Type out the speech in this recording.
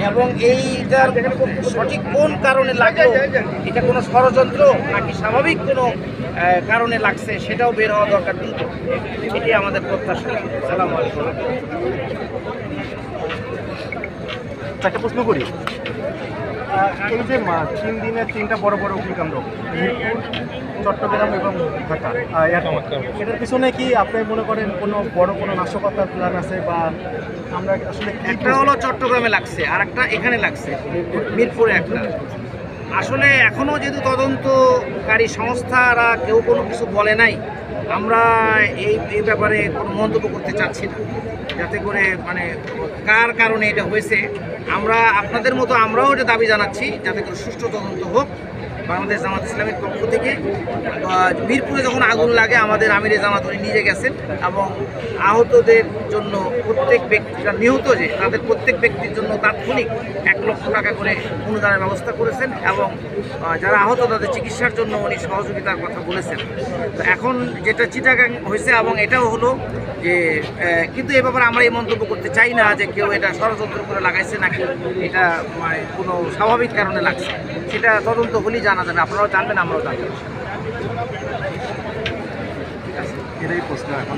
এবং এইটার সঠিক কোন কারণে লাগলো, এটা কোনো ষড়যন্ত্র নাকি স্বাভাবিক কোনো কারণে লাগছে সেটাও বের হওয়া দরকার, কিন্তু এটি আমাদের প্রত্যাশা। আসসালামু আলাইকুম। একটা প্রশ্ন করি, এই যে 3 দিনের 3টা বড় বড় অগ্নিকাণ্ড মিরপুর, চট্টগ্রাম এবং ঢাকা এটার পিছনে কি আপনি মনে করেন কোনো বড় কোনো নাশকতার প্ল্যান আছে, বা আমরা আসলে একটা হলো চট্টগ্রামে লাগছে, আর একটা এখানে লাগছে মিরপুরে একটা। আসলে এখনও যেহেতু তদন্তকারী সংস্থারা কেউ কোনো কিছু বলে নাই, আমরা এই ব্যাপারে কোনো মন্তব্য করতে চাচ্ছি না, যাতে করে মানে কার কারণে এটা হয়েছে আমরা আপনাদের মতো আমরাও এটা দাবি জানাচ্ছি, যাতে করে সুষ্ঠু তদন্ত হোক। বাংলাদেশ জামাত ইসলামের পক্ষ থেকে মিরপুরে যখন আগুন লাগে আমাদের আমিরে জামাত উনি নিজে গেছেন এবং আহতদের জন্য প্রত্যেক ব্যক্তিরা নিহত যে তাদের প্রত্যেক ব্যক্তির জন্য তাৎক্ষণিক 1 লক্ষ টাকা করে অনুদানের ব্যবস্থা করেছেন এবং যারা আহত তাদের চিকিৎসার জন্য উনি সহযোগিতার কথা বলেছেন। তো এখন যেটা চিটাগাং হয়েছে এবং এটাও হলো যে কিন্তু এ ব্যাপারে আমরা এই মন্তব্য করতে চাই না যে কেউ এটা ষড়যন্ত্র করে লাগাইছে নাকি এটা মানে কোনো স্বাভাবিক কারণে লাগছে, সেটা তদন্ত হলেই জানা যাবে, আপনারাও জানবেন আমরাও জানবো। এটাই প্রশ্ন এখন।